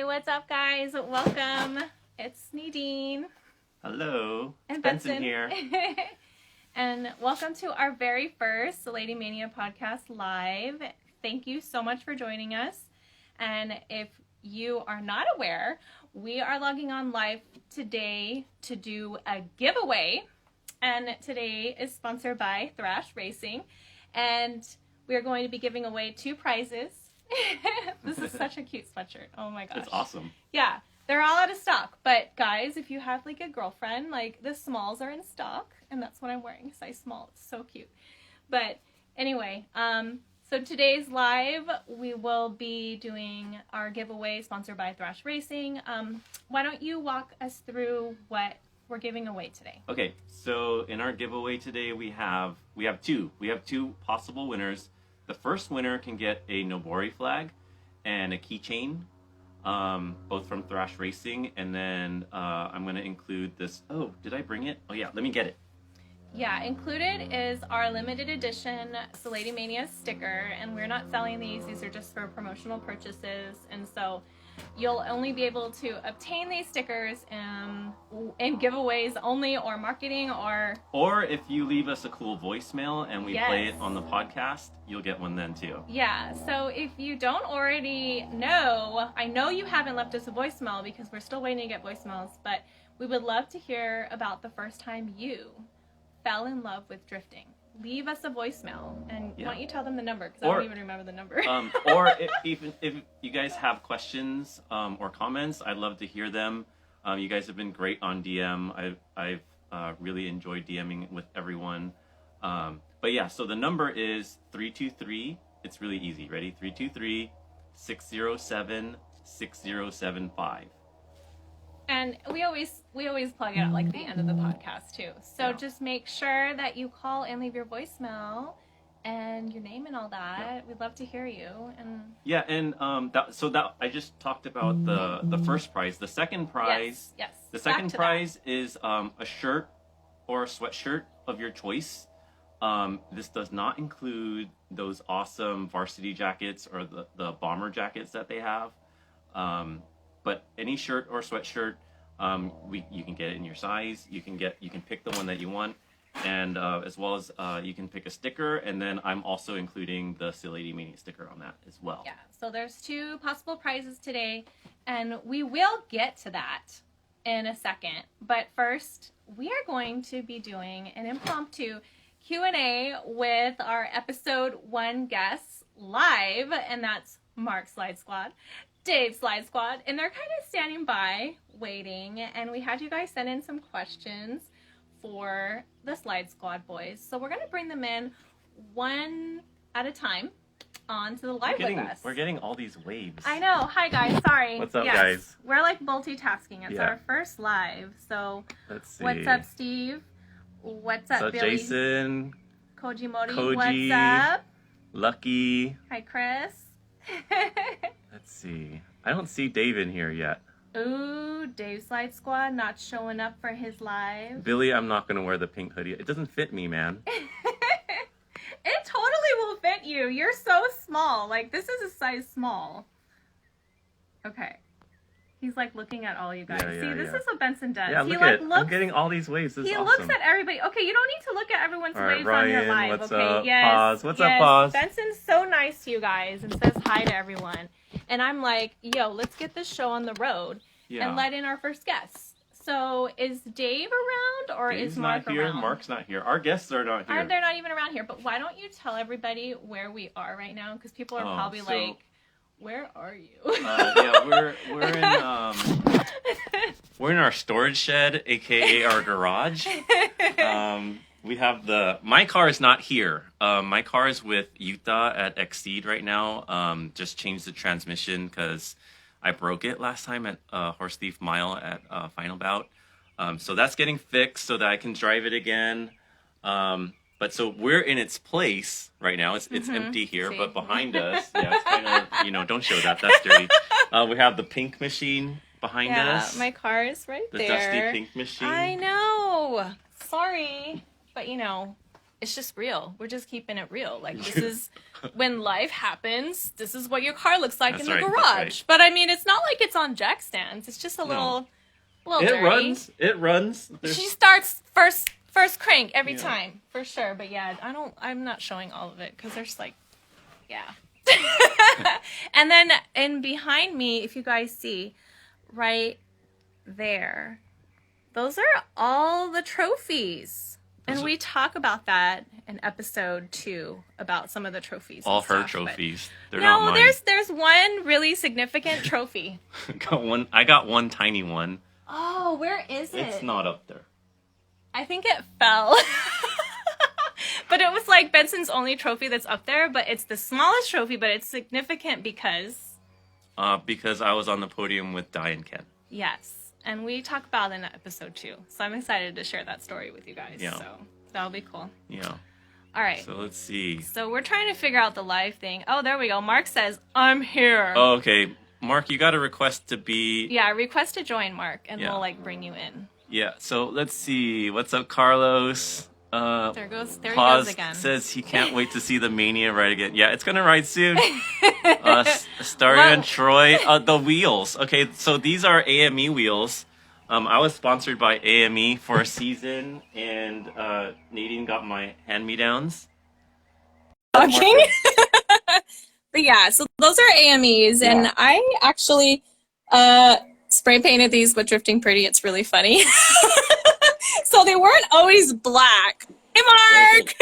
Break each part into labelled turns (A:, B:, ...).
A: what's up, guys? Welcome. It's Nadine.
B: Hello.
A: And
B: Benson here.
A: And welcome to our very first Lady Mania podcast live. Thank you so much for joining us. And if you are not aware, we are logging on live today to do a giveaway. And today is sponsored by Thrash Racing. And we are going to be giving away 2 prizes. This is such a cute sweatshirt. Oh my gosh.
B: It's awesome.
A: Yeah, they're all out of stock. But guys, if you have like a girlfriend, like the smalls are in stock. And that's what I'm wearing, size small. It's so cute. But anyway, so today's live, we will be doing our giveaway sponsored by Thrash Racing. Why don't you walk us through what we're giving away today?
B: Okay, so in our giveaway today, we have two possible winners. The first winner can get a Nobori flag and a keychain, both from Thrash Racing. And then I'm going to include this. Oh, did I bring it? Oh yeah, let me get it.
A: Yeah, included is our limited edition Lady Mania sticker, and we're not selling these. These are just for promotional purchases, and so you'll only be able to obtain these stickers in giveaways only, or marketing,
B: or if you leave us a cool voicemail and we play it on the podcast, you'll get one then too.
A: Yeah, so if you don't already know, I know you haven't left us a voicemail because we're still waiting to get voicemails, but we would love to hear about the first time you fell in love with drifting. Leave us a voicemail, and why don't you tell them the number, because I don't even remember the number.
B: Or if you guys have questions or comments, I'd love to hear them. You guys have been great on DM. I've really enjoyed DMing with everyone. But yeah, so the number is 323. It's really easy. Ready? 323-607-6075.
A: And we always plug it at like the end of the podcast too. So just make sure that you call and leave your voicemail and your name and all that. Yeah. We'd love to hear you. And
B: I just talked about the first prize. The second prize, the second prize is a shirt or a sweatshirt of your choice. This does not include those awesome varsity jackets or the bomber jackets that they have. But any shirt or sweatshirt, you can get it in your size. You can pick the one that you want, and as well as you can pick a sticker. And then I'm also including the Lady Mania sticker on that as well.
A: Yeah. So there's 2 possible prizes today, and we will get to that in a second. But first, we are going to be doing an impromptu Q&A with our episode 1 guests live, and that's Mark Slide Squad, Dave Slide Squad, and they're kind of standing by waiting, and we had you guys send in some questions for the Slide Squad boys, so we're going to bring them in one at a time onto the live with us.
B: We're getting all these waves.
A: I know. Hi guys, sorry.
B: What's up, guys?
A: We're like multitasking. It's our first live, so let's see. What's up, Steve? What's up, Billy?
B: Jason?
A: Koji. What's up?
B: Lucky.
A: Hi, Chris.
B: Let's see. I don't see Dave in here yet.
A: Ooh, Dave Slide Squad not showing up for his live.
B: Billy, I'm not going to wear the pink hoodie. It doesn't fit me, man.
A: It totally will fit you. You're so small. Like, this is a size small. Okay. He's like looking at all you guys. This is what Benson does.
B: Yeah, I'm getting all these waves. This is awesome.
A: Looks at everybody. Okay, you don't need to look at everyone's waves on your live.
B: What's
A: okay,
B: up? Pause. What's up, Pause?
A: Benson's so nice to you guys and says hi to everyone. And I'm like, yo, let's get this show on the road and let in our first guests. So is Dave around, or
B: Dave's
A: is Mark
B: not here.
A: around?
B: Mark's not here. Our guests are not here.
A: They're not even around here. But why don't you tell everybody where we are right now? Because people are probably like, where are you?
B: We're in our storage shed, aka our garage. We have my car is not here. My car is with Utah at Exceed right now. Just changed the transmission because I broke it last time at Horse Thief Mile at Final Bout. So that's getting fixed so that I can drive it again. But so we're in its place right now. It's empty here, but behind us, it's kind of, don't show that. That's dirty. We have the pink machine behind us.
A: Yeah, my car is right there.
B: The dusty pink machine.
A: I know. Sorry. But, it's just real. We're just keeping it real. Like, this is when life happens. This is what your car looks like in the garage. Right. But I mean, it's not like it's on jack stands. It's just a little dirty.
B: It runs.
A: She starts first crank every time for sure. But yeah, I'm not showing all of it because there's like, yeah. And then, and behind me, if you guys see, right there, those are all the trophies. And we talk about that in episode 2 about some of the trophies.
B: All her trophies. They're not mine.
A: There's one really significant trophy.
B: I got one tiny one.
A: Oh, where is it?
B: It's not up there.
A: I think it fell. But it was like Benson's only trophy that's up there, but it's the smallest trophy, but it's significant because...
B: because I was on the podium with Di and Ken.
A: Yes. And we talk about it in episode 2. So I'm excited to share that story with you guys. Yeah. So that'll be cool.
B: Yeah.
A: All right.
B: So let's see.
A: So we're trying to figure out the live thing. Oh, there we go. Mark says, I'm here.
B: Oh, okay. Mark, you got a request to be...
A: Yeah, request to join, Mark, and we'll like bring you in.
B: Yeah. So let's see. What's up, Carlos?
A: There he goes again.
B: Says he can't wait to see the Mania ride again. Yeah, it's gonna ride soon. Staria and Troy, the wheels. Okay, so these are AME wheels. I was sponsored by AME for a season, and Nadine got my hand-me-downs.
A: Okay. But yeah, so those are AMEs, and I actually spray painted these with Drifting Pretty. It's really funny. So they weren't always black. Hey, Mark!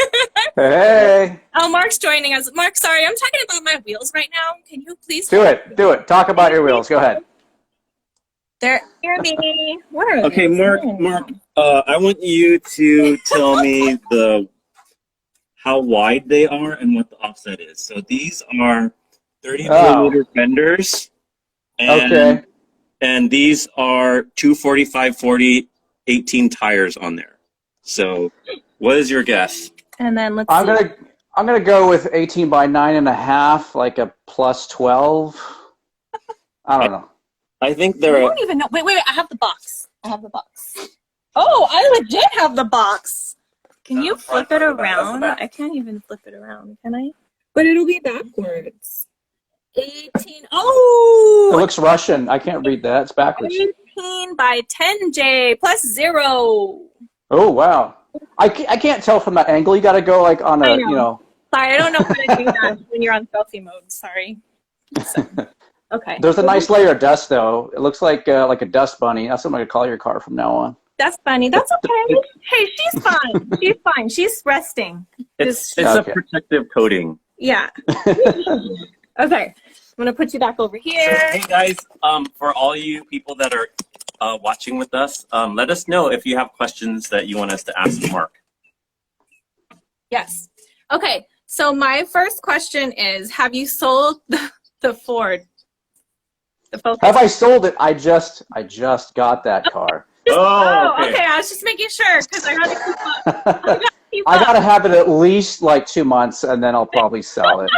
C: Hey!
A: Oh, Mark's joining us. Mark, sorry, I'm talking about my wheels right now. Can you please...
C: Do it. Talk about your wheels. Go ahead.
A: They're near me. Where are
B: Okay,
A: they?
B: Mark, I want you to tell me how wide they are and what the offset is. So these are 30 millimeter fenders. And, and these are 245/40 18 tires on there. So, what is your guess?
A: And then let's see.
C: I'm gonna go with 18 by 9.5, like a plus 12. I don't know.
B: I think they're...
A: I don't even know. Wait, I have the box. Oh, I legit have the box. Can you flip it around? I can't even flip it around, can I? But it'll be backwards. 18. Oh!
C: It looks Russian. I can't read that. It's backwards.
A: 18 by 10J plus 0.
C: Oh, wow. I can't tell from that angle. You got to go like on a, you know.
A: Sorry, I don't know how to do that when you're on selfie mode. Sorry. So, okay.
C: There's a nice layer of dust, though. It looks like a dust bunny. That's what I'm going to call your car from now on.
A: That's funny. That's okay. Hey, she's fine. She's fine. She's resting.
B: It's a protective coating.
A: Yeah. Okay. I'm going to put you back over here.
B: So, hey, guys, for all you people that are watching with us, let us know if you have questions that you want us to ask Mark.
A: Yes. Okay. So my first question is, have you sold the Ford? The Focus?
C: Have I sold it? I just got that car.
A: Okay. I was just making sure because I got to keep up.
C: I got to have it at least like 2 months, and then I'll probably sell it.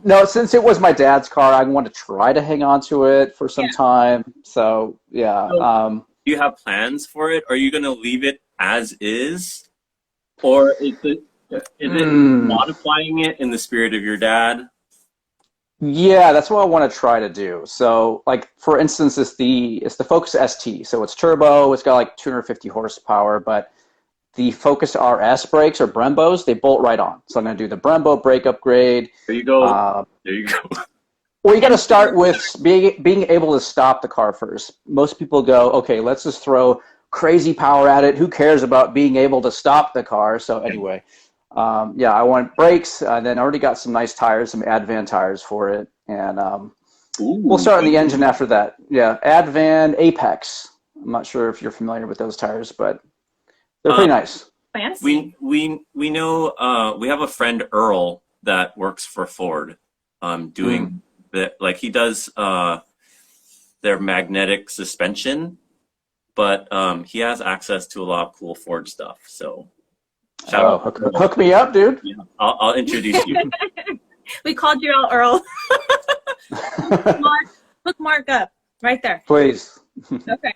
C: No, since it was my dad's car, I want to try to hang on to it for some time. So, yeah.
B: Do you have plans for it? Are you going to leave it as is? Or is it modifying it in the spirit of your dad?
C: Yeah, that's what I want to try to do. So, like, for instance, it's the Focus ST. So it's turbo. It's got like 250 horsepower, but the Focus RS brakes or Brembos, they bolt right on. So I'm going to do the Brembo brake upgrade.
B: There you go. There you go.
C: Well, you got to start with being able to stop the car first. Most people go, okay, let's just throw crazy power at it. Who cares about being able to stop the car? So anyway, yeah, I want brakes. And then I already got some nice tires, some Advan tires for it. And we'll start on the engine after that. Yeah, Advan Apex. I'm not sure if you're familiar with those tires, but they're pretty nice.
A: Fancy.
B: We know we have a friend Earl that works for Ford, doing like he does their magnetic suspension, but he has access to a lot of cool Ford stuff. So
C: hook me up, dude.
B: Yeah, I'll introduce you.
A: We called you out, Earl. Hook Mark up right there.
C: Please.
A: Okay.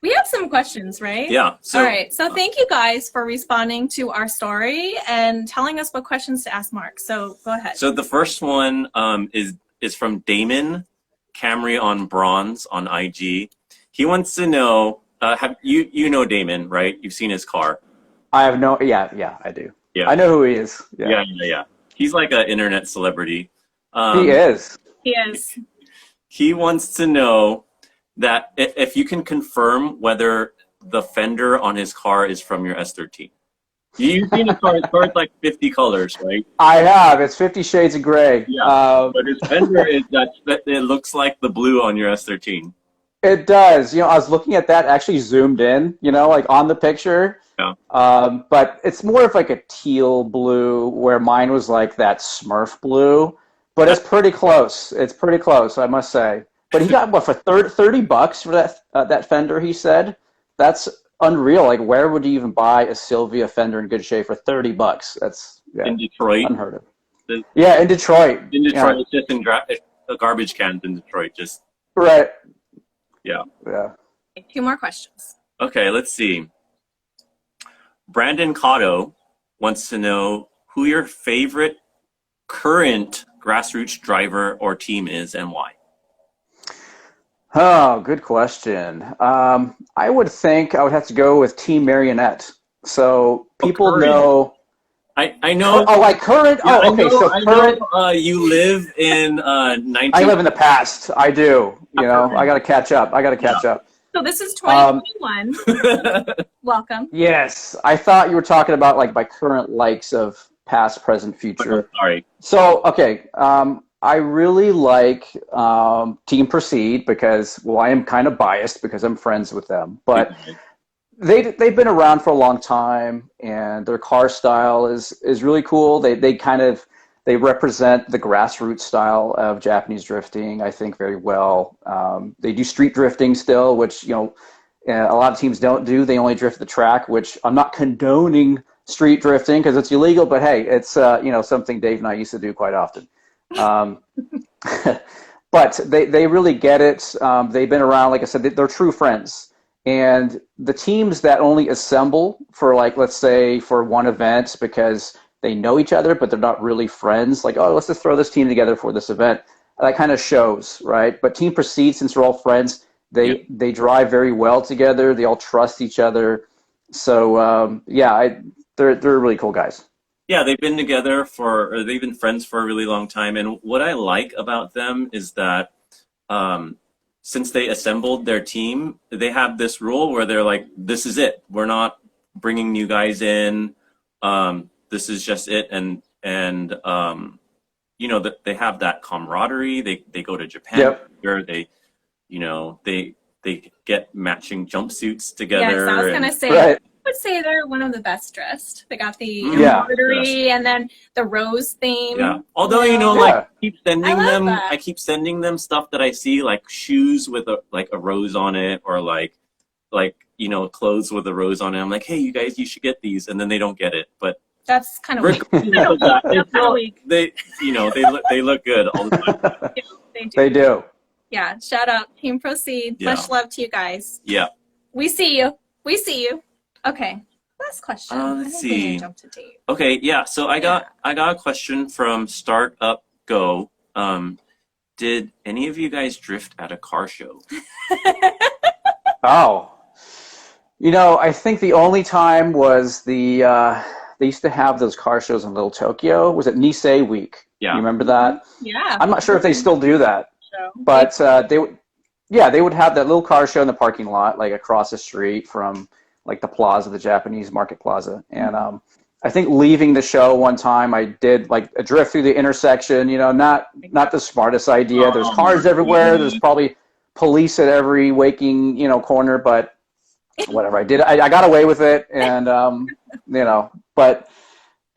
A: We have some questions, right?
B: Yeah. So,
A: all right. So thank you guys for responding to our story and telling us what questions to ask Mark. So go ahead.
B: So the first one is from Damon Camry on Bronze on IG. He wants to know, have you know Damon, right? You've seen his car.
C: I have no. Yeah, I do.
B: Yeah.
C: I know who he is. Yeah.
B: He's like an internet celebrity.
C: He is.
A: He is.
B: He wants to know that if you can confirm whether the fender on his car is from your S13. You've seen his car. His car is like 50 colors, right?
C: I have. It's 50 Shades of Gray.
B: Yeah. But his fender is that it looks like the blue on your S13.
C: It does. I was looking at that, actually zoomed in, like on the picture.
B: Yeah.
C: But it's more of like a teal blue, where mine was like that Smurf blue. But it's pretty close. It's pretty close, I must say. But he got what for $30 for that fender? He said that's unreal. Like, where would you even buy a Sylvia fender in good shape for $30? That's
B: in Detroit.
C: Unheard of. In Detroit.
B: It's just in garbage cans in Detroit. Just
C: right.
B: Yeah.
A: Two more questions.
B: Okay, let's see. Brandon Cotto wants to know who your favorite current grassroots driver or team is and why.
C: Oh, good question. I would think I would have to go with Team Marionette. So people know.
B: I know.
C: Oh, like current.
B: Yeah,
C: okay. So current.
B: You live in 19.
C: I live in the past. I do. I got to catch up.
A: So this is 2021. Welcome. Yes,
C: I thought you were talking about like my current likes of past, present, future.
B: Sorry.
C: So okay. I really like Team Proceed because, well, I am kind of biased because I'm friends with them, but they've been around for a long time, and their car style is really cool. They represent the grassroots style of Japanese drifting, I think, very well. They do street drifting still, which a lot of teams don't do. They only drift the track, which I'm not condoning street drifting because it's illegal, but hey, it's something Dave and I used to do quite often. But they really get it. They've been around, like I said, they're true friends. And the teams that only assemble for, like, let's say for one event because they know each other, but they're not really friends, like, oh, let's just throw this team together for this event. That kind of shows, right? But Team Proceed, since they're all friends, they drive very well together. They all trust each other. So, they're really cool guys.
B: Yeah, they've been they've been friends for a really long time. And what I like about them is that since they assembled their team, they have this rule where they're like, this is it. We're not bringing new guys in. This is just it. And that they have that camaraderie. They go to Japan. Yep. They get matching jumpsuits together.
A: Yes, I was going to say.
C: Right.
A: I would say they're one of the best dressed. They got the embroidery and then the rose theme.
B: Yeah. Although I keep sending them stuff that I see, like shoes with a rose on it, or like clothes with a rose on it. I'm like, hey, you guys, you should get these, and then they don't get it. But
A: that's kind of weak.
B: They look good all the time.
A: Yeah,
C: they do.
A: Yeah. Shout out Team Proceed. Yeah. Much love to you guys.
B: Yeah.
A: We see you. Okay, last question.
B: Let's see. Okay, yeah. So I got a question from Startup Go. Did any of you guys drift at a car show?
C: Oh, I think the only time was they used to have those car shows in Little Tokyo. Was it Nisei Week? Yeah. You remember that?
A: Yeah.
C: I'm not sure if they still do that, but they would have that little car show in the parking lot, like across the street from like the plaza, the Japanese market plaza. And I think leaving the show one time, I did like a drift through the intersection, not the smartest idea. There's cars everywhere. There's probably police at every waking, corner, but whatever. I did. I got away with it. And, but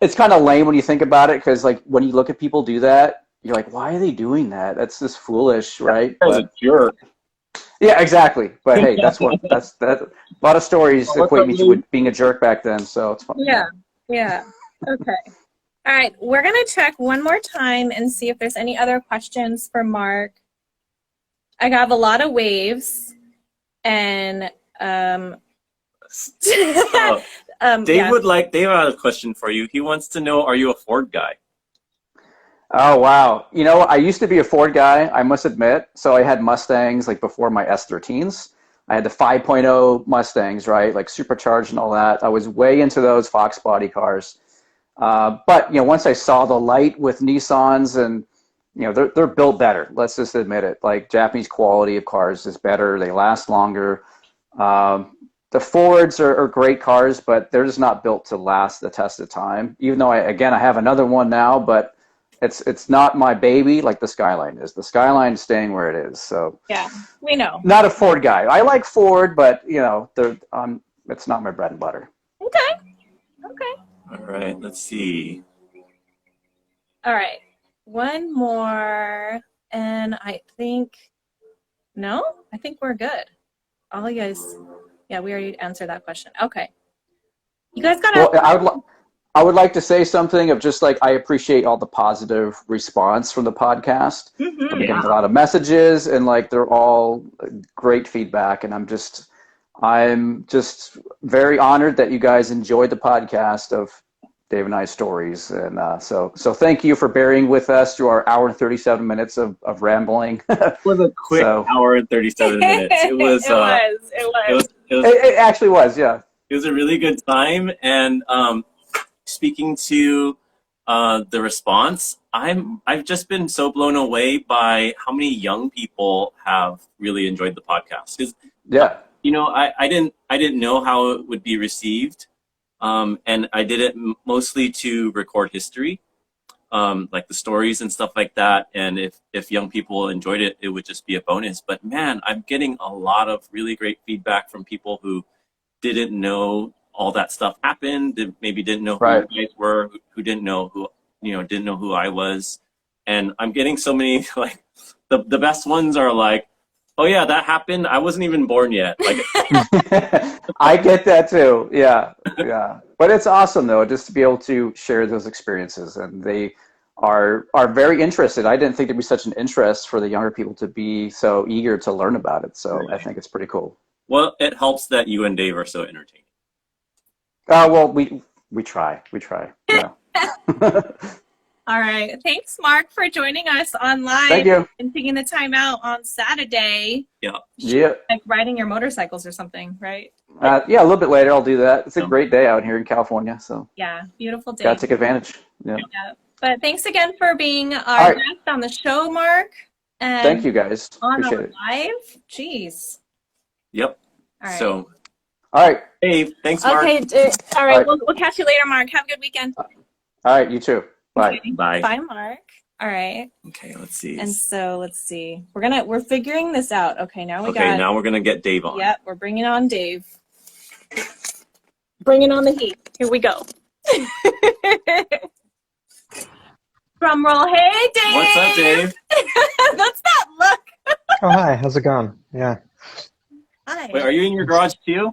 C: it's kind of lame when you think about it. Cause like when you look at people do that, you're like, why are they doing that? That's just foolish. Right.
B: That's a jerk.
C: Yeah, exactly. But hey, that's a lot of stories equate me to being a jerk back then, so it's fun.
A: Yeah. Okay. All right, we're gonna check one more time and see if there's any other questions for Mark. I have a lot of waves, and
B: Dave had a question for you. He wants to know, are you a Ford guy?
C: Oh, wow. You know, I used to be a Ford guy, I must admit. So I had Mustangs like before my S13s. I had the 5.0 Mustangs, right? Like supercharged and all that. I was way into those Fox body cars. But, you know, once I saw the light with Nissans and, you know, they're built better. Let's just admit it. Like Japanese quality of cars is better. They last longer. The Fords are great cars, but they're just not built to last the test of time. Even though I have another one now, but it's not my baby like the Skyline is. The Skyline's staying where it is. So
A: Yeah, we know.
C: not a Ford guy. I like Ford, but you know, it's not my bread and butter.
A: Okay.
B: All right, let's see.
A: All right. One more, and I think we're good. All you guys, yeah, we already answered that question. Okay. You guys got to.
C: Well, I would like to say something of just like I appreciate all the positive response from the podcast. I'm getting a lot of messages, and like they're all great feedback, and I'm just very honored that you guys enjoyed the podcast of Dave and I's stories, and so thank you for bearing with us through our hour and 37 minutes of rambling.
B: It was a quick hour and 37 minutes. It was.
C: It actually was, yeah.
B: It was a really good time, and speaking to the response, I've just been so blown away by how many young people have really enjoyed the podcast. 'Cause,
C: yeah,
B: you know, I didn't know how it would be received, and I did it mostly to record history, like the stories and stuff like that. And if young people enjoyed it, it would just be a bonus. But man, I'm getting a lot of really great feedback from people who didn't know all that stuff happened, maybe didn't know who you guys were, who didn't know who I was. And I'm getting so many, like, the best ones are like, oh yeah, that happened. I wasn't even born yet. Like,
C: I get that too. Yeah. But it's awesome though, just to be able to share those experiences, and they are very interested. I didn't think there'd be such an interest for the younger people to be so eager to learn about it. So I think it's pretty cool.
B: Well, it helps that you and Dave are so entertaining.
C: Well, we try. Yeah.
A: All right. Thanks, Mark, for joining us online.
C: Thank you.
A: And taking the time out on Saturday.
C: Yeah.
A: Like riding your motorcycles or something, right?
C: Yeah, a little bit later I'll do that. It's a great day out here in California, so
A: yeah, beautiful day.
C: Gotta take advantage. Yeah.
A: But thanks again for being our guest on the show, Mark. And
C: thank you guys.
A: On
C: Appreciate it.
A: Live. Jeez.
B: Yep.
A: All right.
B: So.
C: All right.
B: Dave, thanks, Mark.
A: Okay. All right. We'll catch you later, Mark. Have a good weekend.
C: All right. You too. Bye.
A: Okay.
B: Bye.
A: Bye, Mark. All right.
B: Okay. Let's see.
A: And so let's see. We're figuring this out. Okay. Now we're
B: gonna get Dave on.
A: Yep. We're bringing on Dave. Bringing on the heat. Here we go. Drum roll. Hey, Dave.
B: What's up, Dave?
A: What's that look?
D: Oh, hi. How's it going? Yeah.
A: Hi.
B: Wait, are you in your garage too?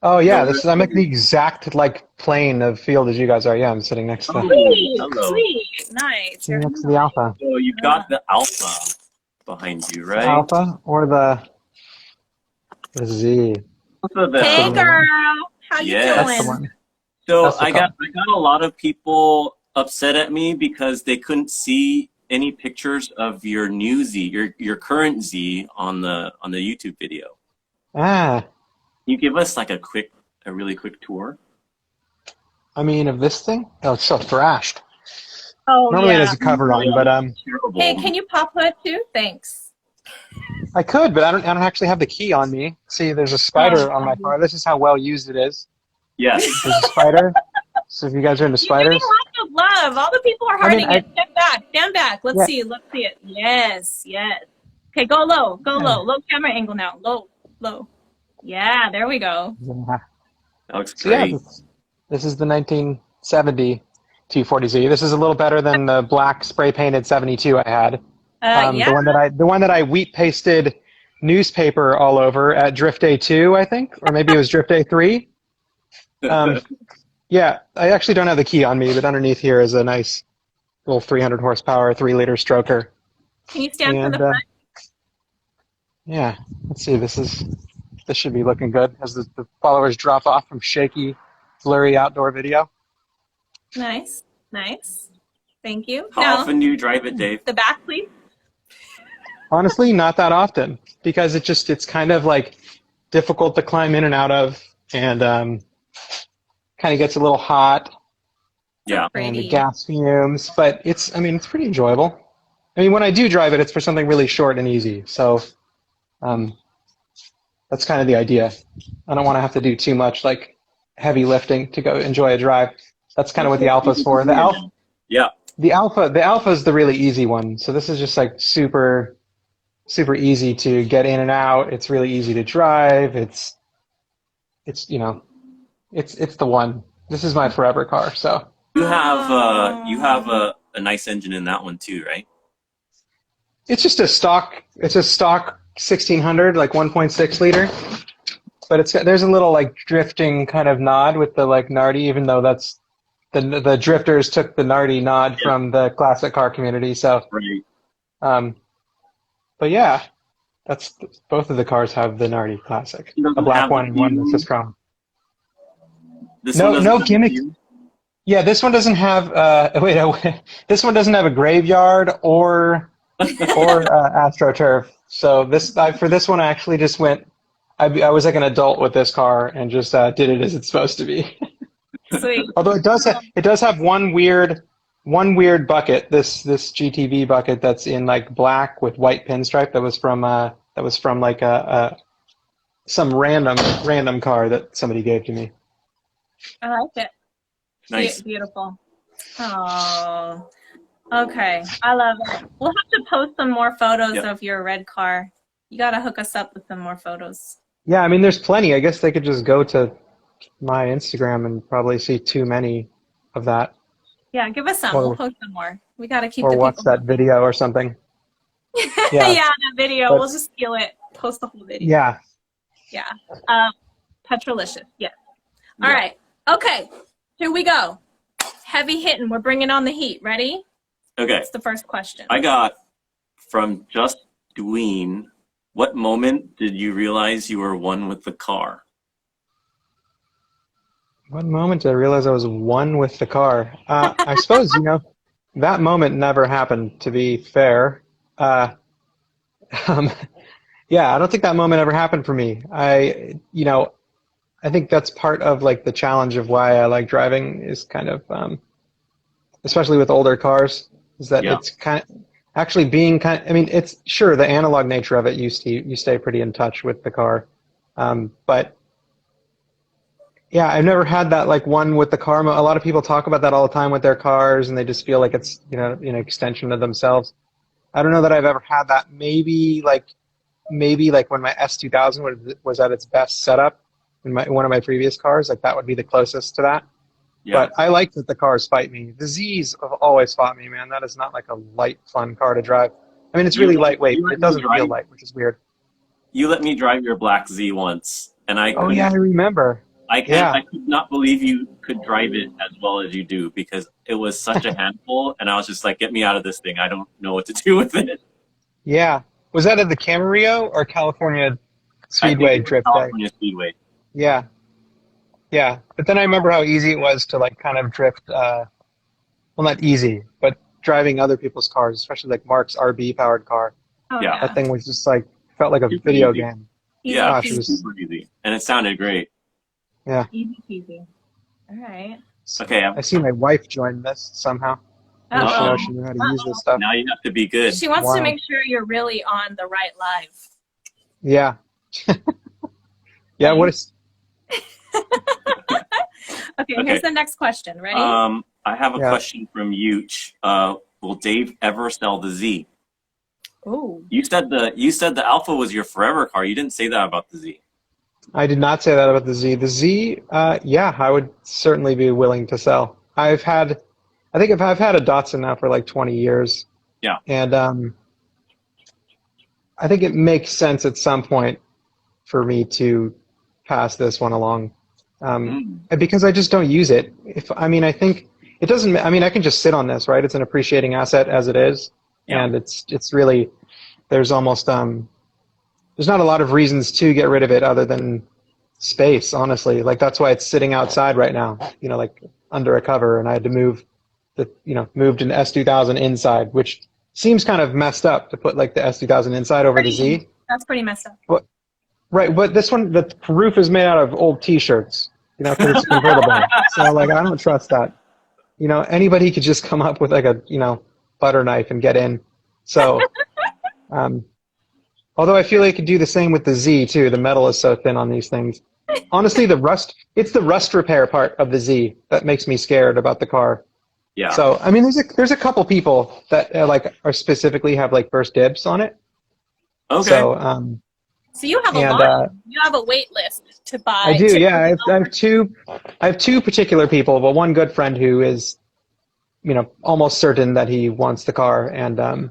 D: Oh, yeah. I'm at the exact plane of field as you guys are. Yeah, I'm sitting next to
A: Sweet. Nice.
D: sitting next to the Alpha.
B: Oh, you've got the Alpha behind you, right?
D: Alpha or the Z.
A: Hey, girl. How you doing?
D: That's the one.
B: So I got a lot of people upset at me because they couldn't see any pictures of your new Z, your current Z on the YouTube video.
D: Ah.
B: Can you give us like a really quick tour?
D: I mean, of this thing? Oh, it's so thrashed.
A: Oh,
D: normally there's a cover on, but
B: Terrible.
A: Hey, can you pop hood too? Thanks.
D: I could, but I don't actually have the key on me. See, there's a spider on my car. This is how well used it is.
B: Yes.
D: There's a spider. So if you guys are into spiders.
A: You're getting lots of love. All the people are hiding it. Stand back. Let's see it. Yes. Okay, go low. Low camera angle now. Low. Yeah, there we go.
D: Yeah.
B: That looks great.
D: Yeah, this is the 1970 240Z. This is a little better than the black spray painted 72 I had. The one that I wheat pasted newspaper all over at Drift Day 2, I think, or maybe it was Drift Day 3. Yeah, I actually don't have the key on me, but underneath here is a nice little 300 horsepower, 3-liter stroker.
A: Can you stand for the front?
D: Yeah, let's see. This is This should be looking good as the followers drop off from shaky, blurry outdoor video.
A: Nice. Thank you.
B: How often do you drive it, Dave?
A: The back, please.
D: Honestly, not that often, because it's kind of like difficult to climb in and out of, and kind of gets a little hot.
B: Yeah.
D: And the gas fumes, but it's pretty enjoyable. I mean, when I do drive it, it's for something really short and easy. So that's kind of the idea. I don't want to have to do too much like heavy lifting to go enjoy a drive. That's kind of what the Alpha's for. The Alpha is the really easy one. So this is just like super easy to get in and out. It's really easy to drive. It's the one. This is my forever car. So
B: you have a nice engine in that one too, right?
D: It's a stock 1600, like 1.6 liter, but there's a little like drifting kind of nod with the like Nardi, even though that's the drifters took the Nardi nod from the classic car community. So,
B: right.
D: But yeah, both of the cars have the Nardi classic, a black one and one that's just chrome. No gimmick. Yeah, this one doesn't have. This one doesn't have a graveyard or AstroTurf. So for this one, I actually just went. I was like an adult with this car and just did it as it's supposed to be.
A: Sweet.
D: Although it does have one weird bucket. This GTV bucket that's in like black with white pinstripe. That was from like some random car that somebody gave to me.
A: I like it.
B: Nice.
A: Beautiful. Oh. Okay, I love it. We'll have to post some more photos of your red car. You got to hook us up with some more photos.
D: Yeah, I mean, there's plenty. I guess they could just go to my Instagram and probably see too many of that.
A: Yeah, give us some. We'll post some more. We got to keep
D: or watch that video or something.
A: Yeah, that video. We'll just steal it. Post the whole video.
D: Yeah.
A: Yeah. Petrolicious. Yes. All right. Okay. Here we go. Heavy hitting. We're bringing on the heat. Ready?
B: Okay.
A: That's the first question.
B: I got from Just Dween, what moment did you realize you were one with the car?
D: What moment did I realize I was one with the car? I suppose, that moment never happened, to be fair. Yeah, I don't think that moment ever happened for me. I think that's part of like the challenge of why I like driving is kind of, especially with older cars, is that it's kind of actually being it's sure the analog nature of it. You stay pretty in touch with the car, but yeah, I've never had that like one with the car. A lot of people talk about that all the time with their cars, and they just feel like it's an extension of themselves. I don't know that I've ever had that. Maybe like when my S2000 was at its best setup in one of my previous cars, like that would be the closest to that. Yeah. But I like that the cars fight me. The Zs have always fought me, man. That is not like a light, fun car to drive. I mean, it's really lightweight, but it doesn't feel light, which is weird.
B: You let me drive your black Z once, and I
D: oh yeah, I remember.
B: I could not believe you could drive it as well as you do, because it was such a handful, and I was just like, get me out of this thing. I don't know what to do with it.
D: Yeah. Was that at the Camarillo or California Speedway drift day?
B: California Speedway.
D: Yeah. Yeah. But then I remember how easy it was to like kind of drift, well, not easy, but driving other people's cars, especially like Mark's RB powered car.
A: Oh, yeah.
D: That thing was just like, felt like a video game.
B: Yeah,
D: gosh, it was
B: super easy. And it sounded great.
D: Yeah.
A: Easy peasy. All right.
B: Okay.
D: I see my wife join this somehow. She knew how to use this stuff.
B: Now you have to be good.
A: She wants to make sure you're really on the right live.
D: Yeah. Yeah, what is...
A: Okay, here's the next question. Ready?
B: I have a question from Yuch. Will Dave ever sell the Z?
A: Ooh.
B: You said the Alpha was your forever car. You didn't say that about the Z.
D: I did not say that about the Z. The Z, yeah, I would certainly be willing to sell. I've had a Datsun now for like 20 years.
B: Yeah.
D: And I think it makes sense at some point for me to pass this one along. Because I just don't use it. I think it doesn't, I can just sit on this, right? It's an appreciating asset as it is. Yeah. And it's really, there's almost, there's not a lot of reasons to get rid of it other than space, honestly. Like that's why it's sitting outside right now, like under a cover, and I had to moved an S2000 inside, which seems kind of messed up to put like the S2000 inside over the Z.
A: That's pretty messed up.
D: But this one, the roof is made out of old T-shirts, because it's convertible. So like I don't trust that. Anybody could just come up with like a butter knife and get in. So, although I feel like you could do the same with the Z too. The metal is so thin on these things. Honestly, it's the rust repair part of the Z that makes me scared about the car.
B: Yeah.
D: So I mean, there's a couple people that are specifically have like first dibs on it.
B: Okay.
D: So
A: you have a lot. You have a wait list to buy.
D: I do. Yeah, I have two particular people. Well, one good friend who is, almost certain that he wants the car, and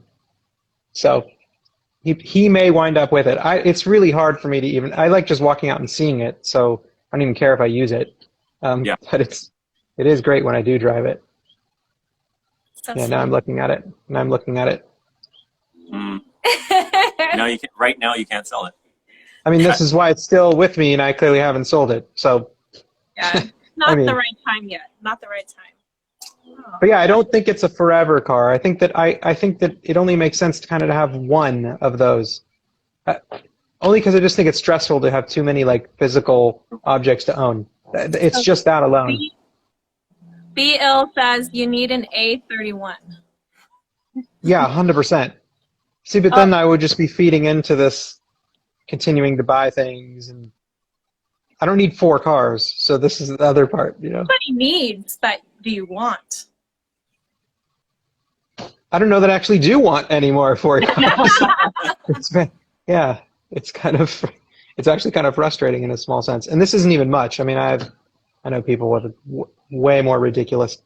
D: so he may wind up with it. It's really hard for me to even. I like just walking out and seeing it, so I don't even care if I use it.
B: Yeah.
D: But it is great when I do drive it.
A: So
D: yeah. Now I'm looking at it.
B: Mm. Right now you can't sell it.
D: I mean, this is why it's still with me, and I clearly haven't sold it. So.
A: Yeah. Not the right time yet. Not the right time. Oh.
D: But yeah, I don't think it's a forever car. I think that it only makes sense to kind of have one of those. Only because I just think it's stressful to have too many like physical objects to own. It's just that alone.
A: BL says you need an A31.
D: Yeah, 100%. See, but then I would just be feeding into this, continuing to buy things, and I don't need 4 cars. So this is the other part,
A: Nobody needs, but do you want?
D: I don't know that I actually do want any more 4 cars. It's actually kind of frustrating in a small sense. And this isn't even much. I mean, I know people with a way more ridiculous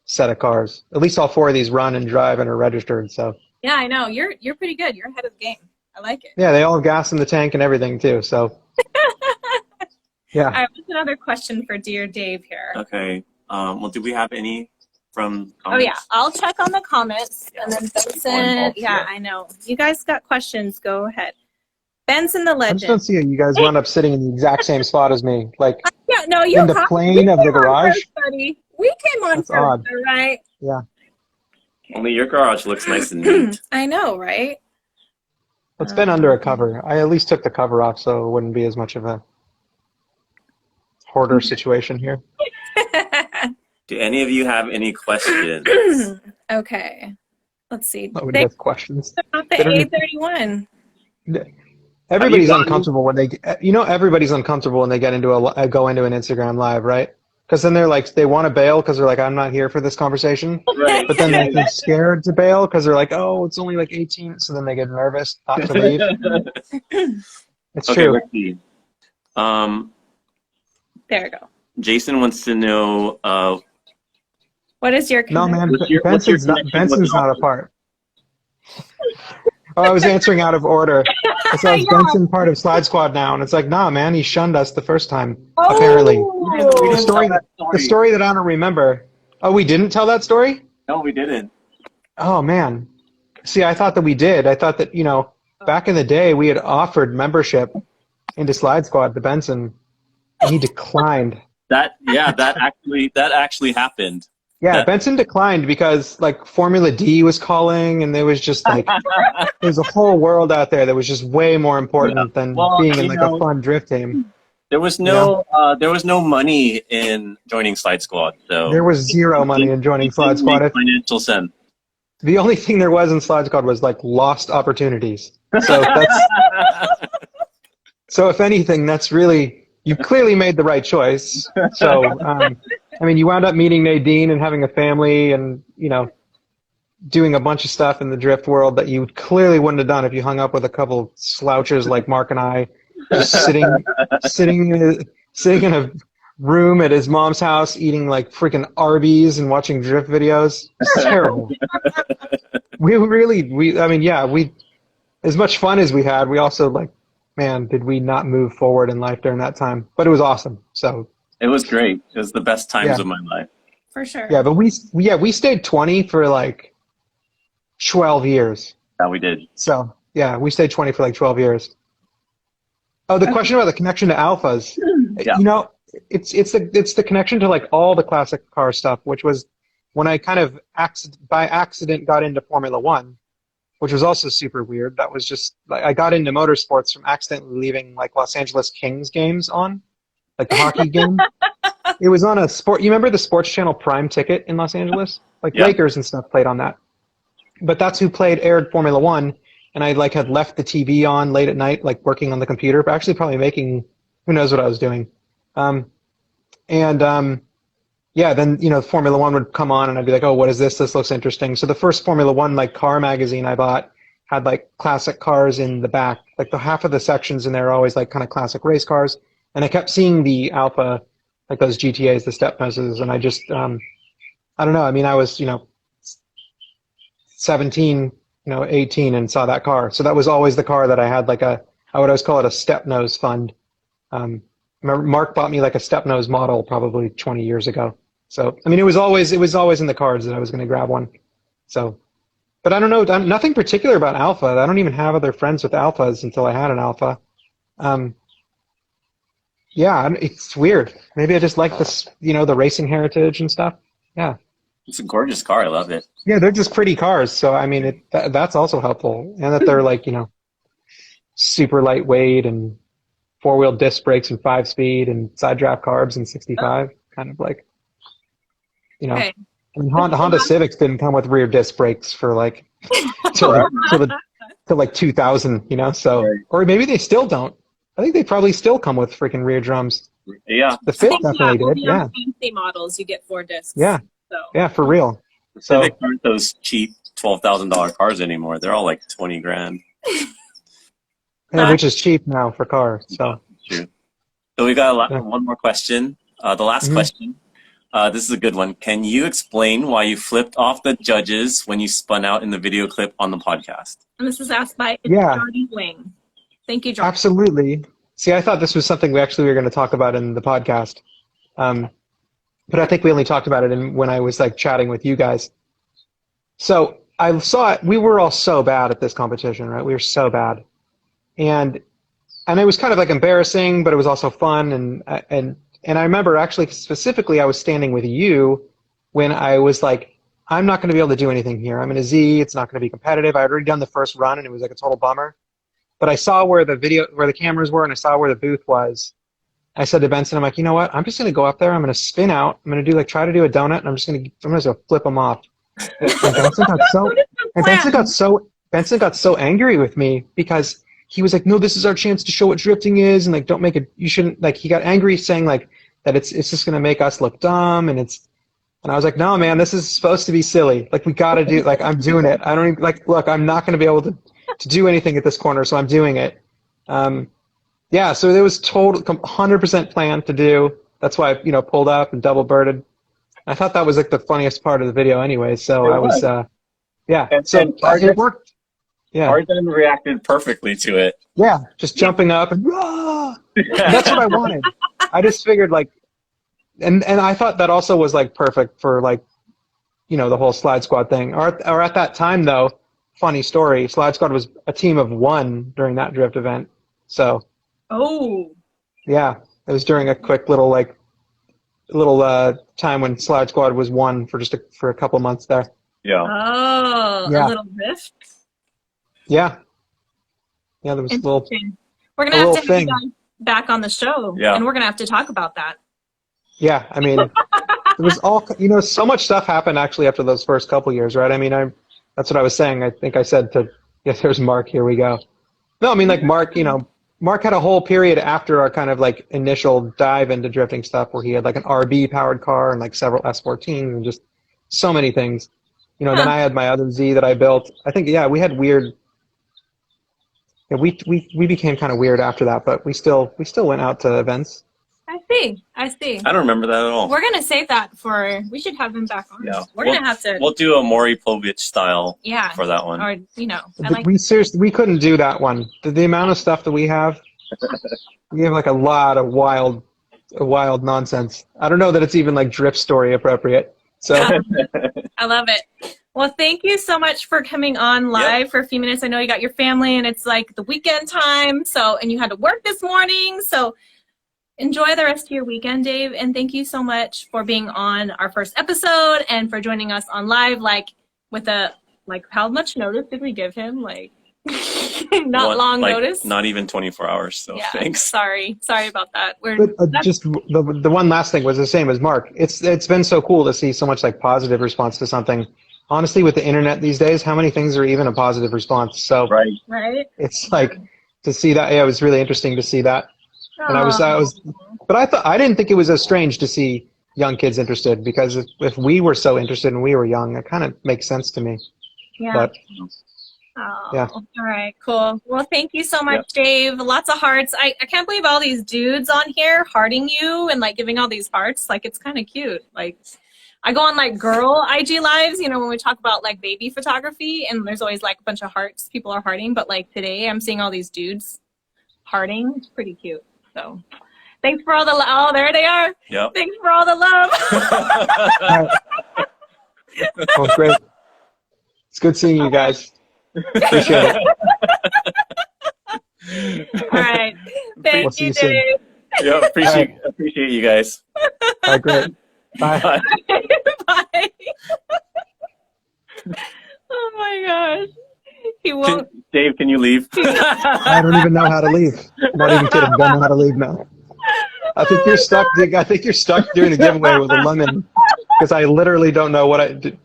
D: set of cars. At least all 4 of these run and drive and are registered. So.
A: Yeah, I know. You're pretty good. You're ahead of the game. I like it.
D: Yeah, they all have gas in the tank and everything too. So. Yeah.
A: All right, what's another question for Dear Dave here?
B: Okay. Well, do we have any from comments?
A: Oh, yeah. I'll check on the comments. And then Benson. Yeah, I know. You guys got questions. Go ahead. Benson the
D: I
A: Legend.
D: just don't see you guys wound up sitting in the exact same spot as me. Like,
A: yeah, no, you
D: in the plane of the garage?
A: First, buddy. We came on
D: That's
A: first,
D: odd.
A: all right?
D: Yeah.
B: Only your garage looks nice and neat.
A: I know, right?
D: It's been under a cover. I at least took the cover off so it wouldn't be as much of a hoarder situation here.
B: Do any of you have any questions?
A: Okay. Let's see.
D: Nobody has questions.
A: About the A31.
D: Everybody's uncomfortable when everybody's uncomfortable when they get into go into an Instagram live, right? Because then they're like, they want to bail because they're like, I'm not here for this conversation.
B: Right.
D: But then they're scared to bail because they're like, oh, it's only like 18. So then they get nervous not to leave. It's
B: okay,
D: true.
B: let's see.
A: There we go.
B: Jason wants to know.
A: What is your
D: No, man,
B: what's your
D: Benson's not a part. Oh, I was answering out of order. So is Benson part of Slide Squad now? And it's like, nah, man, he shunned us the first time, apparently. The story that I don't remember. Oh, we didn't tell that story?
B: No, we didn't.
D: Oh, man. See, I thought that we did. I thought that, back in the day, we had offered membership into Slide Squad to Benson, and he declined.
B: That actually happened.
D: Yeah, Benson declined because like Formula D was calling, and there was just like there's a whole world out there that was just way more important than being in like a fun drift team.
B: There was no money in joining Slide Squad. So
D: there was zero money in joining Slide Squad.
B: Financial sense.
D: The only thing there was in Slide Squad was like lost opportunities. So that's so if anything, that's really you clearly made the right choice. So I mean, you wound up meeting Nadine and having a family and, doing a bunch of stuff in the drift world that you clearly wouldn't have done if you hung up with a couple slouches like Mark and I, just sitting in a room at his mom's house eating like freaking Arby's and watching drift videos. It's terrible. We as much fun as we had, we also like, man, did we not move forward in life during that time? But it was awesome. So.
B: It was great. It was the best times of my life.
A: For sure.
D: Yeah, but we stayed 20 for like 12 years.
B: Yeah, we did.
D: So, yeah, we stayed 20 for like 12 years. Oh, the question about the connection to alphas.
E: Yeah.
D: You know, it's the connection to like all the classic car stuff, which was when I kind of by accident got into Formula One, which was also super weird. That was just like I got into motorsports from accidentally leaving like Los Angeles Kings games on, like the hockey game. It was on a sport. You remember the Sports Channel Prime Ticket in Los Angeles? Like
E: Yeah.
D: Lakers and stuff played on that. But that's who aired Formula One, and I like had left the TV on late at night, like working on the computer, but actually probably making who knows what I was doing. Yeah, then Formula One would come on, and I'd be like, oh, what is this? This looks interesting. So the first Formula One like car magazine I bought had like classic cars in the back, like the half of the sections in there are always like kind of classic race cars, and I kept seeing the Alpha, like those GTAs, the step noses, and I just I don't know. I mean, I was 17, 18, and saw that car. So that was always the car that I had like I would always call it a step nose fund. Mark bought me like a step nose model probably 20 years ago. So I mean, it was always in the cards that I was going to grab one. So, but I don't know, nothing particular about Alpha. I don't even have other friends with Alphas until I had an Alpha. Yeah, it's weird. Maybe I just like this, the racing heritage and stuff. Yeah.
E: It's a gorgeous car. I love it.
D: Yeah, they're just pretty cars. So I mean, that's also helpful, and that they're like super lightweight and four-wheel disc brakes and 5-speed and side draft carbs and 65, kind of like,
A: Okay.
D: I mean, Honda Civics didn't come with rear disc brakes for like till like 2000, so
E: Right.
D: or maybe they still don't. I think they probably still come with freaking rear drums.
E: Yeah.
D: The Fit definitely
F: only
D: did. Yeah,
F: on fancy models you get 4 discs.
D: yeah,
F: So
D: yeah, for real. So
E: Civics aren't those cheap $12,000 cars anymore. They're all like 20 grand.
D: which is cheap now for cars. So
E: True. So we got
D: Yeah.
E: one more question. The last
D: Mhm.
E: question. This is a good one. Can you explain why you flipped off the judges when you spun out in the video clip on the podcast?
F: and this is asked by
D: Yeah.
F: Jordy Wing. Thank you, Jordy.
D: absolutely. See, I thought this was something we were going to talk about in the podcast, but I think we only talked about it when I was like chatting with you guys. So I saw it. We were all so bad at this competition, right? We were so bad, and it was kind of like embarrassing, but it was also fun. And I remember actually specifically I was standing with you when I was like, I'm not going to be able to do anything here. I'm in a Z. It's not going to be competitive. I had already done the first run, and it was like a total bummer. But I saw where the cameras were, and I saw where the booth was. I said to Benson, I'm like, you know what? I'm just going to go up there. I'm going to spin out. I'm going to try to do a donut, and I'm just going to flip them off. And Benson got so angry with me because he was like, no, this is our chance to show what drifting is, and like, don't make it. You shouldn't. Like, he got angry saying like that it's just going to make us look dumb, and I was like, no, man, this is supposed to be silly. Like, we got to do. Like, I'm doing it. I don't even like. Look, I'm not going to be able to do anything at this corner, so I'm doing it. Yeah, so there was 100% planned to do. That's why I pulled up and double birded. I thought that was like the funniest part of the video anyway. So I was yeah. So it worked. Yeah.
E: Tarzan reacted perfectly to it.
D: Yeah, just jumping up and rah! That's what I wanted. I just figured like, and I thought that also was like perfect for like, the whole Slide Squad thing. Or at that time though, funny story, Slide Squad was a team of 1 during that drift event. So
F: Oh.
D: yeah, it was during a quick little time when Slide Squad was 1 for a couple months there.
E: Yeah.
F: Oh,
D: Yeah.
F: a little rift.
D: Yeah. Yeah, there was a little.
F: Interesting. We're going to have to have
D: thing.
F: you guys back on the show,
E: Yeah.
F: and we're going to have to talk about that.
D: Yeah, I mean, it was all, so much stuff happened actually after those first couple years, right? I mean, that's what I was saying. I think I said there's Mark, here we go. No, I mean, like Mark, Mark had a whole period after our kind of like initial dive into drifting stuff where he had like an RB powered car and like several S14s and just so many things. Then I had my other Z that I built. I think, yeah, we had weird. Yeah, we became kind of weird after that, but we still went out to events.
F: I see.
E: I don't remember that at all.
F: We're going to save that we should have him back on.
E: Yeah.
F: We're going to have to,
E: We'll do a Maury Povich style
F: yeah,
E: for that one.
F: or, I like,
D: We couldn't do that one. The amount of stuff that we have like a lot of wild nonsense. I don't know that it's even like drift story appropriate. So
F: I love it. Well, thank you so much for coming on live for a few minutes. I know you got your family and it's like the weekend time. And you had to work this morning. So enjoy the rest of your weekend, Dave. And thank you so much for being on our first episode and for joining us on live, how much notice did we give him? Long notice.
E: Not even 24 hours. So thanks.
F: Sorry about that.
D: Just the one last thing was the same as Mark. It's been so cool to see so much positive response to something. Honestly, with the internet these days, how many things are even a positive response? So
F: right.
D: It's to see that. Yeah, it was really interesting to see that. And but I didn't think it was as strange to see young kids interested, because if we were so interested and we were young, it kind of makes sense to me.
F: Yeah.
D: But,
F: All right, cool. Well, thank you so much, Dave. Lots of hearts. I can't believe all these dudes on here hearting you and giving all these hearts. It's kind of cute. I go on girl IG lives, when we talk about baby photography, and there's always a bunch of hearts people are hearting, but today I'm seeing all these dudes hearting. It's pretty cute. So thanks for all the oh, there they are.
E: Yep.
F: Thanks for all the love.
D: Well, great. It's good seeing you guys. Appreciate
F: it. All right. Thank you, Dave.
E: Yeah, appreciate you guys.
D: All right, great. Bye.
F: Bye. Oh my gosh. He won't.
E: Dave, can you leave?
D: I don't even know how to leave. I'm not even kidding. Don't know how to leave now. I think you're stuck. I think you're stuck doing the giveaway with a lemon, because I literally don't know what I do.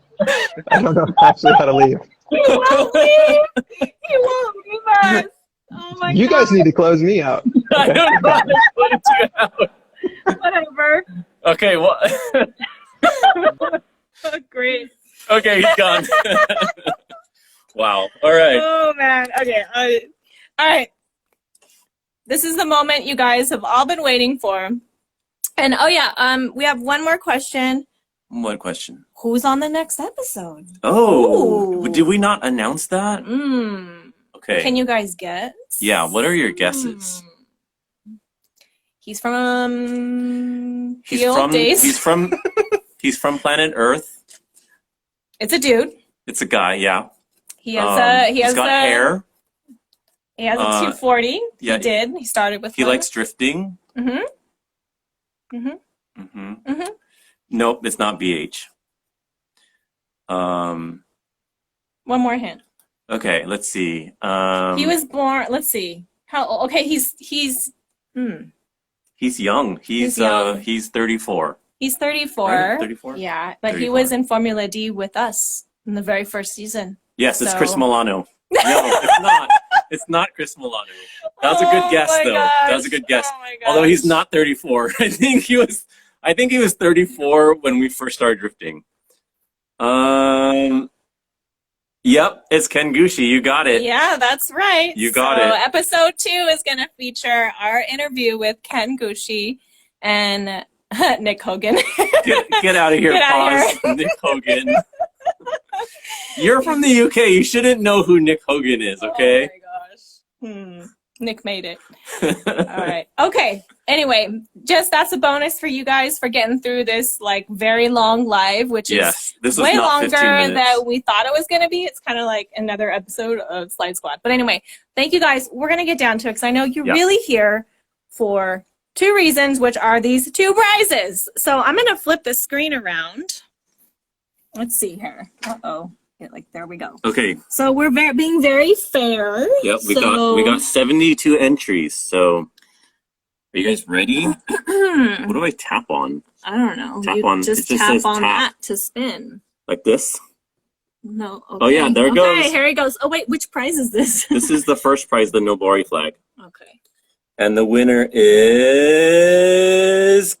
D: I don't know actually how to leave.
F: He won't leave. He won't leave us. Oh my God.
D: You guys need to close me out. Okay.
E: I don't know how to close you out.
F: Whatever.
E: Okay, well.
F: Great.
E: Okay, he's gone. Wow. All right.
F: Oh, man. Okay. All right. This is the moment you guys have all been waiting for. And, we have one more question.
E: What question?
F: Who's on the next episode?
E: Oh, did we not announce that? Okay.
F: Can you guys guess?
E: Yeah, what are your guesses?
F: He's from the old days.
E: He's from planet Earth.
F: It's a dude.
E: It's a guy, yeah.
F: He's got
E: hair.
F: He has a 240.
E: Yeah,
F: He started with.
E: He likes drifting. Nope, it's not BH.
F: One more hint.
E: Okay, let's see.
F: He was born. Let's see. How? Okay, he's.
E: He's young. He's 34.
F: He's 34.
E: Right? 34.
F: Yeah, but
E: 34.
F: He was in Formula D with us in the very first season.
E: Yes, it's Chris Milano. No, it's not. It's not Chris Milano. That was a good guess, though. That was a good guess. Although he's not 34. I think he was 34 when we first started drifting. Yep, it's Ken Gushi. You got it.
F: Yeah, that's right.
E: You got it.
F: Episode 2 is going to feature our interview with Ken Gushi and Nick Hogan.
E: Get out of here, pause. Nick Hogan. You're from the UK. You shouldn't know who Nick Hogan is, okay?
F: Oh my gosh. Nick made it. All right. Okay. Anyway, that's a bonus for you guys for getting through this very long live, which is way longer than we thought it was going to be. It's kind of like another episode of Slide Squad. But anyway, thank you guys. We're going to get down to it because I know you're really here for 2 reasons, which are these 2 prizes. So I'm going to flip the screen around. Let's see here. Uh-oh. There we go.
E: Okay.
F: So we're being very fair.
E: Yep, we got 72 entries. So are you guys ready? What do I tap on?
F: I don't know. Just tap on that to spin.
E: Like this?
F: No. Okay.
E: Oh yeah, there it goes.
F: Okay, here he goes. Oh wait, which prize is this?
E: This is the first prize, the Nobori flag.
F: Okay.
E: And the winner is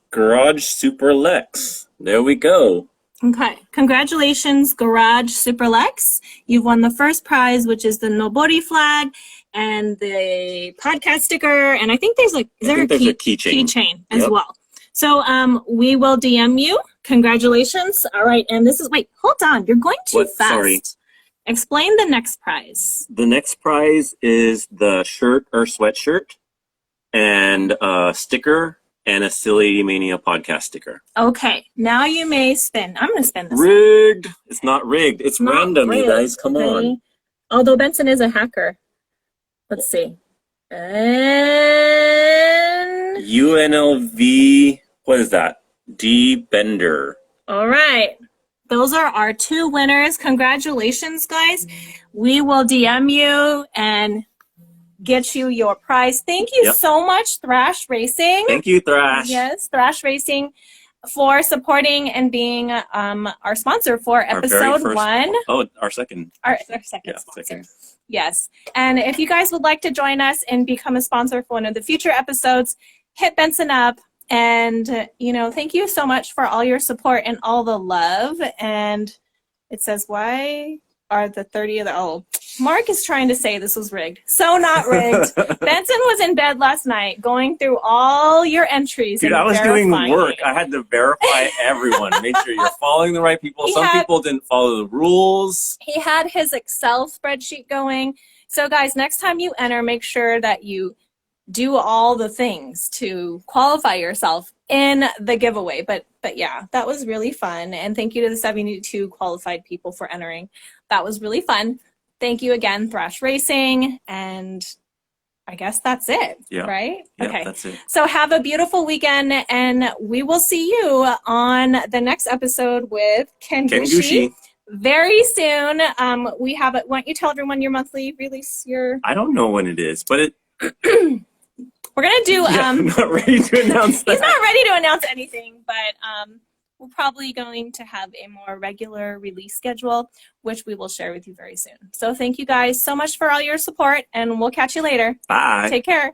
E: Garage Super Lex. There we go.
F: Okay. Congratulations, Garage Super Lex. You've won the first prize, which is the Nobori flag and the podcast sticker. And I think there's a keychain as well. So we will DM you. Congratulations. All right. And this is, hold on. You're going too fast. Sorry. Explain the next prize.
E: The next prize is the shirt or sweatshirt and a sticker and a Silly Mania podcast sticker.
F: Okay, now you may spin. I'm going to spin this.
E: Rigged. It's not rigged. It's random, you guys. Come on.
F: Although Benson is a hacker. Let's see. And
E: UNLV, what is that? D Bender.
F: All right. Those are our 2 winners. Congratulations, guys. We will DM you and get you your prize. Thank you so much, Thrash Racing.
E: Thank you, Thrash.
F: Yes, Thrash Racing, for supporting and being our sponsor for episode 1.
E: Oh, our second.
F: Our second sponsor. Yes. And if you guys would like to join us and become a sponsor for one of the future episodes, hit Benson up. And, thank you so much for all your support and all the love. And it says, why are the 30 of the... Oh, Mark is trying to say this was rigged. So not rigged. Benson was in bed last night going through all your entries.
E: Dude, I was doing work. I had to verify everyone. Make sure you're following the right people. Some people didn't follow the rules.
F: He had his Excel spreadsheet going. So, guys, next time you enter, make sure that you do all the things to qualify yourself in the giveaway. But yeah, that was really fun. And thank you to the 72 qualified people for entering. That was really fun. Thank you again, Thrash Racing. And I guess that's it, right?
E: Yeah,
F: okay.
E: That's it.
F: So have a beautiful weekend, and we will see you on the next episode with Ken Gushi. Very soon. We have it. Why don't you tell everyone your monthly release?
E: I don't know when it is, but it...
F: We're going to do...
E: I'm not ready to announce that.
F: He's not ready to announce anything, but we're probably going to have a more regular release schedule, which we will share with you very soon. So thank you guys so much for all your support, and we'll catch you later.
E: Bye.
F: Take care.